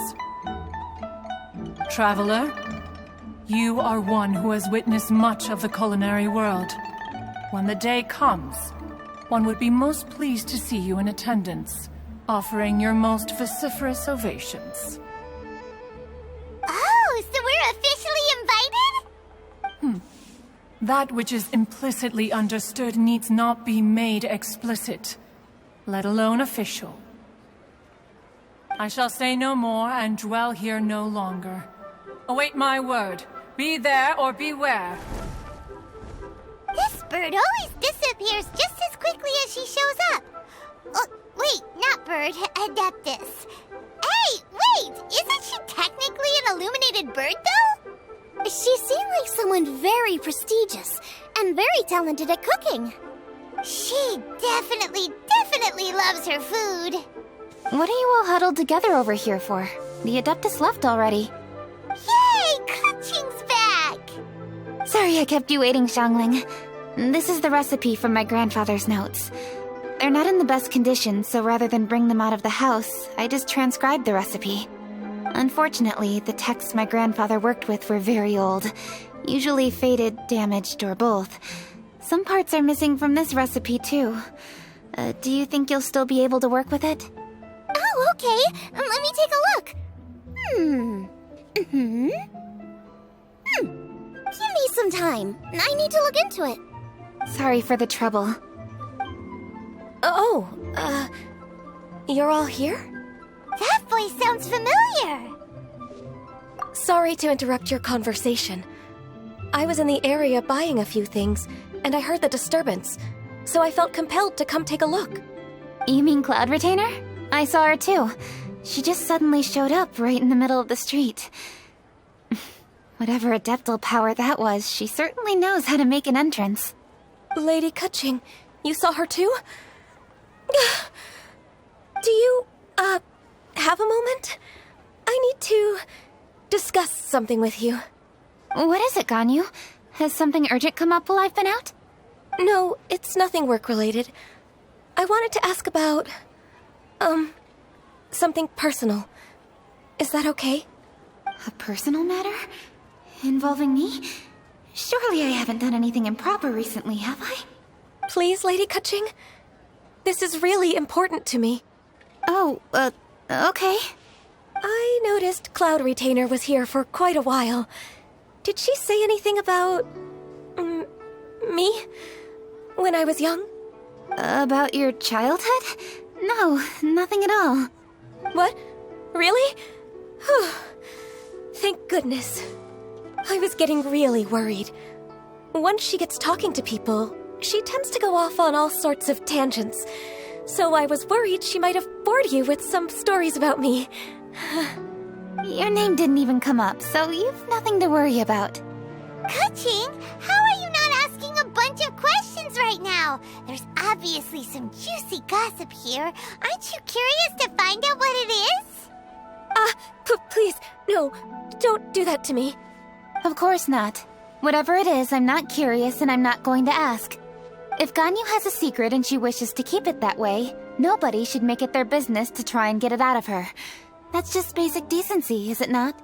Traveler, you are one who has witnessed much of the culinary world. When the day comes, one would be most pleased to see you in attendance, offering your most vociferous ovations. Oh, so we're officially invited? That which is implicitly understood needs not be made explicit, let alone official. I shall say no more and dwell here no longer. Await my word. Be there or beware. This bird always disappears just as quickly as she shows up. Oh, wait, not bird, Adeptus. Hey, wait! Isn't she technically an illuminated bird, though? She seemed like someone very prestigious and very talented at cooking. She definitely loves her food. What are you all huddled together over here for? The Adeptus left already. Yay! Kaching's back! Sorry I kept you waiting, Xiangling. This is the recipe from my grandfather's notes. They're not in the best condition, so rather than bring them out of the house, I just transcribed the recipe. Unfortunately, the texts my grandfather worked with were very old. Usually faded, damaged, or both. Some parts are missing from this recipe, too. Do you think you'll still be able to work with it? Oh, okay. Let me take a look. Give me some time. I need to look into it. Sorry for the trouble. You're all here? That voice sounds familiar. Sorry to interrupt your conversation. I was in the area buying a few things, and I heard the disturbance, so I felt compelled to come take a look. You mean Cloud Retainer? I saw her too. She just suddenly showed up right in the middle of the street. Whatever adeptal power that was, she certainly knows how to make an entrance. Lady Kaching, you saw her too? Do you, have a moment? I need to discuss something with you. What is it, Ganyu? Has something urgent come up while I've been out? No, it's nothing work-related. I wanted to ask about, something personal. Is that okay? A personal matter? Involving me? Surely I haven't done anything improper recently, have I? Please, Lady Kaching. This is really important to me. Oh, okay. I noticed Cloud Retainer was here for quite a while. Did she say anything about... me? When I was young? About your childhood? No, nothing at all. What? Really? Thank goodness. I was getting really worried. Once she gets talking to people, she tends to go off on all sorts of tangents. So I was worried she might have bored you with some stories about me. Your name didn't even come up, so you've nothing to worry about. Kaching, how are you not asking a bunch of questions right now? There's obviously some juicy gossip here. Aren't you curious to find out what it is? Please, no, don't do that to me. Of course not. Whatever it is, I'm not curious and I'm not going to ask. If Ganyu has a secret and she wishes to keep it that way, nobody should make it their business to try and get it out of her. That's just basic decency, is it not?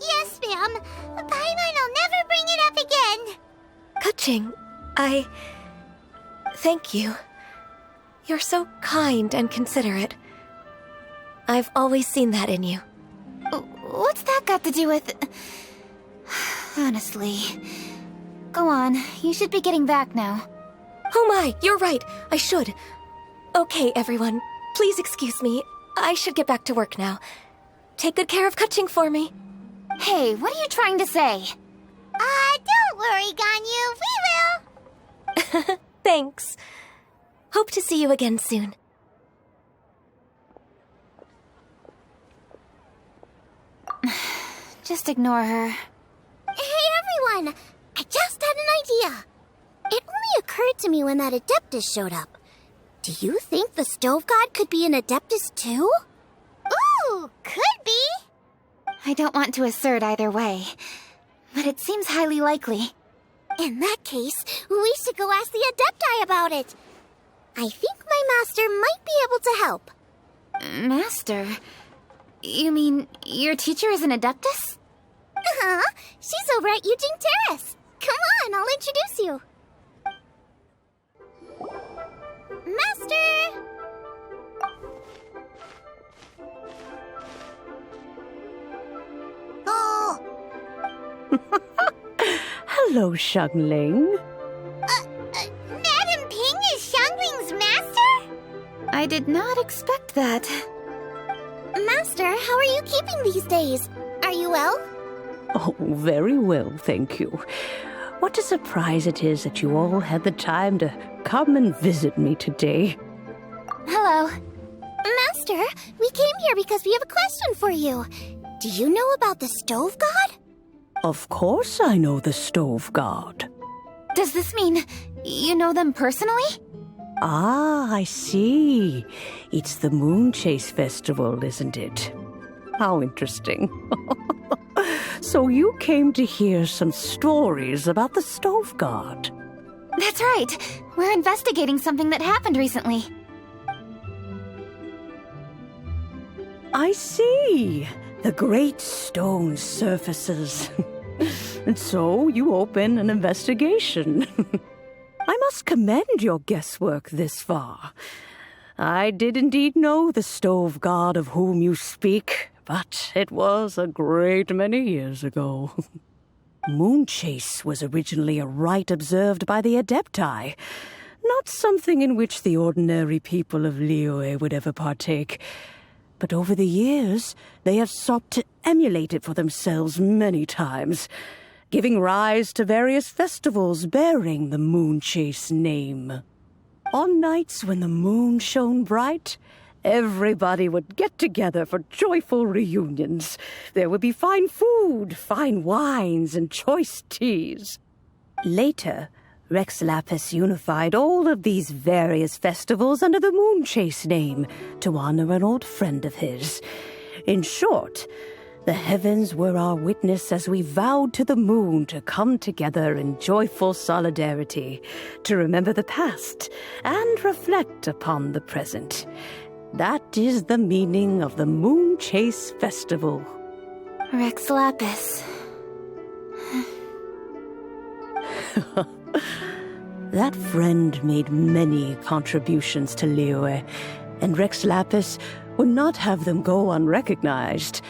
Yes, ma'am. Paimon will never bring it up again. Kaching, thank you. You're so kind and considerate. I've always seen that in you. What's that got to do with... Honestly, Go on. You should be getting back now. Oh my, you're right. I should. Okay, everyone. Please excuse me. I should get back to work now. Take good care of Kaching for me. Hey, what are you trying to say? Don't worry, Ganyu. We will. Thanks. Hope to see you again soon. Just ignore her. Hey, everyone! I just had an idea. It only occurred to me when that Adeptus showed up. Do you think the Stove God could be an Adeptus too? Ooh, could be. I don't want to assert either way, but it seems highly likely. In that case, we should go ask the Adepti about it. I think my master might be able to help. Master? You mean your teacher is an Adeptus? Uh-huh. She's over at Yujing Terrace. Come on, I'll introduce you. Master! Oh! Hello, Xiangling. Madam Ping is Xiangling's master? I did not expect that. Master, how are you keeping these days? Are you well? Oh, very well, thank you. What a surprise it is that you all had the time to come and visit me today. Hello. Master, we came here because we have a question for you. Do you know about the Stove God? Of course I know the Stove God. Does this mean you know them personally? Ah, I see. It's the Moon Chase Festival, isn't it? How interesting. So you came to hear some stories about the Stove God. That's right. We're investigating something that happened recently. I see. The great stone surfaces. And so you open an investigation. I must commend your guesswork this far. I did indeed know the Stove God of whom you speak, but it was a great many years ago. Moon Chase was originally a rite observed by the Adepti, not something in which the ordinary people of Liyue would ever partake. But over the years, they have sought to emulate it for themselves many times, giving rise to various festivals bearing the Moon Chase name. On nights when the moon shone bright, everybody would get together for joyful reunions. There would be fine food, fine wines, and choice teas. Later, Rex Lapis unified all of these various festivals under the Moon Chase name to honor an old friend of his. In short, the heavens were our witness as we vowed to the moon to come together in joyful solidarity, to remember the past and reflect upon the present. That is the meaning of the Moon Chase Festival. Rex Lapis. That friend made many contributions to Liyue, and Rex Lapis would not have them go unrecognized.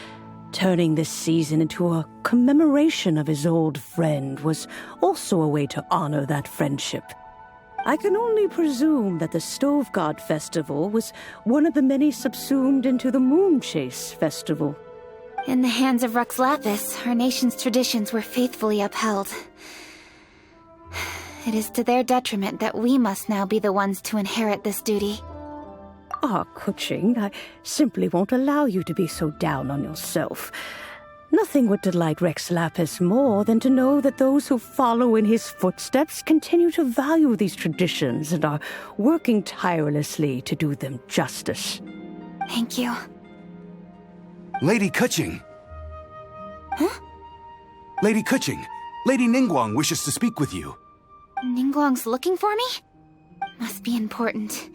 Turning this season into a commemoration of his old friend was also a way to honor that friendship. I can only presume that the Stove God Festival was one of the many subsumed into the Moon Chase Festival. In the hands of Rex Lapis, our nation's traditions were faithfully upheld. It is to their detriment that we must now be the ones to inherit this duty. Ah, Kuching, I simply won't allow you to be so down on yourself. Nothing would delight Rex Lapis more than to know that those who follow in his footsteps continue to value these traditions and are working tirelessly to do them justice. Thank you. Lady Kuching! Huh? Lady Kuching, Lady Ningguang wishes to speak with you. Ningguang's looking for me? Must be important.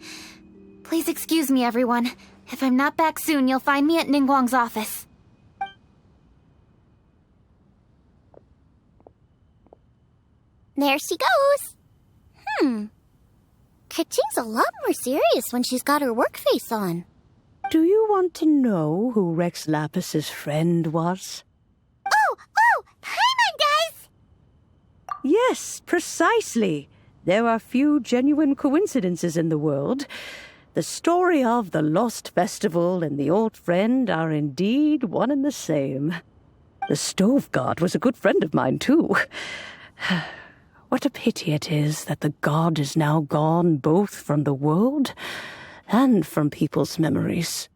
Please excuse me, everyone. If I'm not back soon, you'll find me at Ningguang's office. There she goes. Kaching's a lot more serious when she's got her work face on. Do you want to know who Rex Lapis's friend was? Oh! Paimon does! Yes, precisely. There are few genuine coincidences in the world. The story of the Lost Festival and the old friend are indeed one and the same. The Stove God was a good friend of mine, too. What a pity it is that the god is now gone both from the world and from people's memories.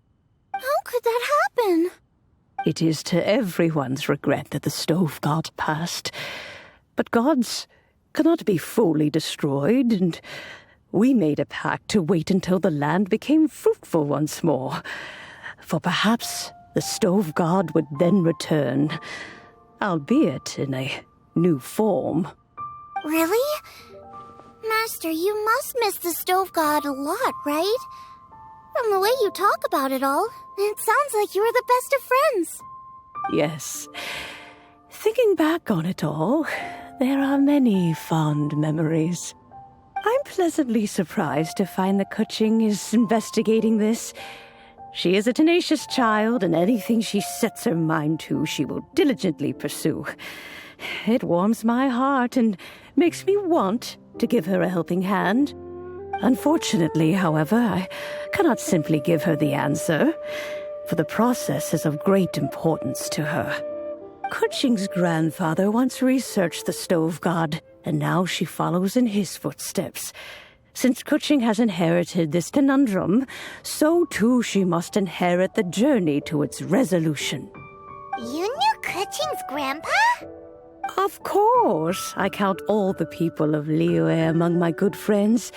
How could that happen? It is to everyone's regret that the Stove God passed. But gods cannot be fully destroyed, and we made a pact to wait until the land became fruitful once more. For perhaps the Stove God would then return, albeit in a new form. Really? Master, you must miss the Stove God a lot, right? From the way you talk about it all, it sounds like you were the best of friends. Yes. Thinking back on it all, there are many fond memories. I'm pleasantly surprised to find that Kuching is investigating this. She is a tenacious child, and anything she sets her mind to, she will diligently pursue. It warms my heart and makes me want to give her a helping hand. Unfortunately, however, I cannot simply give her the answer, for the process is of great importance to her. Kuching's grandfather once researched the Stove God, and now she follows in his footsteps. Since Kuching has inherited this conundrum, so too she must inherit the journey to its resolution. You knew Kuching's grandpa? Of course. I count all the people of Liyue among my good friends.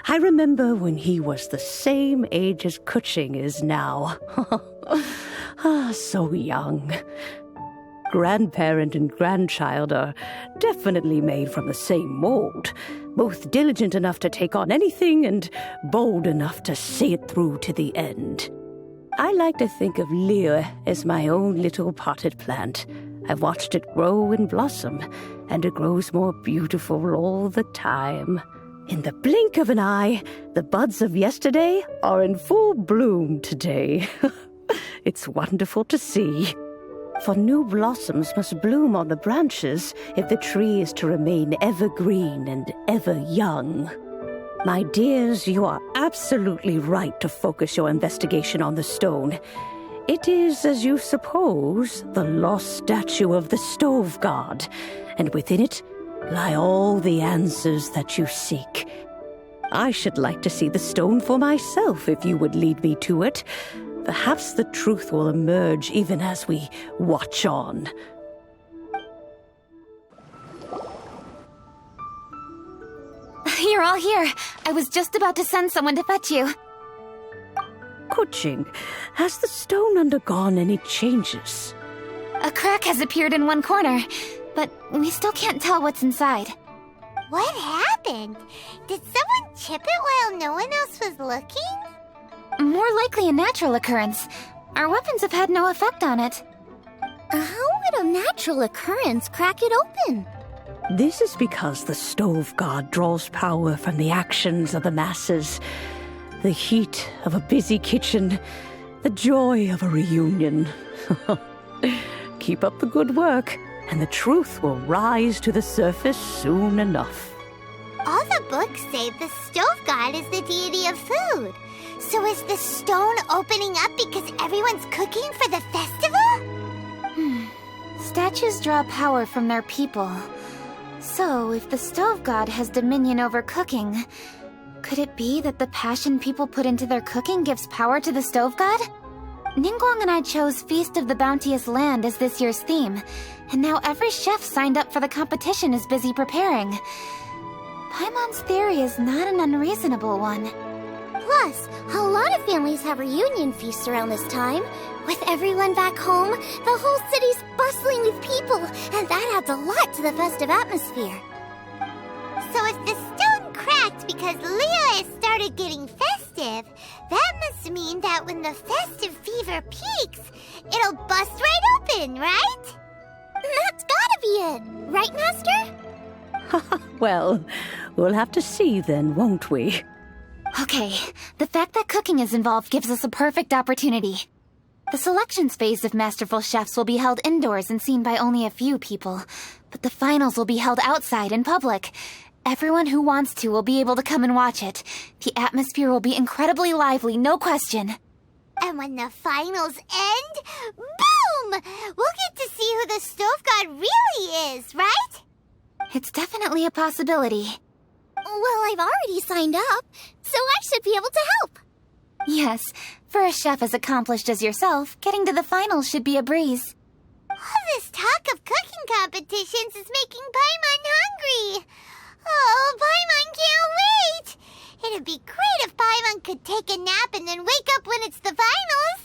I remember when he was the same age as Kuching is now. So young. Grandparent and grandchild are definitely made from the same mold, both diligent enough to take on anything and bold enough to see it through to the end. I like to think of Liyue as my own little potted plant. I've watched it grow and blossom, and it grows more beautiful all the time. In the blink of an eye, the buds of yesterday are in full bloom today. It's wonderful to see. For new blossoms must bloom on the branches if the tree is to remain evergreen and ever young. My dears, you are absolutely right to focus your investigation on the stone. It is, as you suppose, the lost statue of the Stove God, and within it lie all the answers that you seek. I should like to see the stone for myself if you would lead me to it. Perhaps the truth will emerge even as we watch on. You're all here. I was just about to send someone to fetch you. Kuching, has the stone undergone any changes? A crack has appeared in one corner, but we still can't tell what's inside. What happened? Did someone chip it while no one else was looking? More likely a natural occurrence. Our weapons have had no effect on it. How would a natural occurrence crack it open? This is because the Stove God draws power from the actions of the masses. The heat of a busy kitchen, the joy of a reunion. Keep up the good work, and the truth will rise to the surface soon enough. All the books say the Stove God is the deity of food. So is the stone opening up because everyone's cooking for the festival? Statues draw power from their people. So, if the Stove God has dominion over cooking, could it be that the passion people put into their cooking gives power to the Stove God? Ningguang and I chose Feast of the Bounteous Land as this year's theme, and now every chef signed up for the competition is busy preparing. Paimon's theory is not an unreasonable one. Plus, a lot of families have reunion feasts around this time. With everyone back home, the whole city's bustling with people, and that adds a lot to the festive atmosphere. So if the stone cracked because Liyue started getting festive, that must mean that when the festive fever peaks, it'll bust right open, right? That's gotta be it, right, Master? Well, we'll have to see then, won't we? Okay, the fact that cooking is involved gives us a perfect opportunity. The selections phase of Masterful Chefs will be held indoors and seen by only a few people, but the finals will be held outside in public. Everyone who wants to will be able to come and watch it. The atmosphere will be incredibly lively, no question. And when the finals end, boom! We'll get to see who the Stove God really is, right? It's definitely a possibility. Well, I've already signed up, so I should be able to help. Yes, for a chef as accomplished as yourself, getting to the finals should be a breeze. All this talk of cooking competitions is making Paimon hungry. Oh, Paimon can't wait! It'd be great if Paimon could take a nap and then wake up when it's the finals.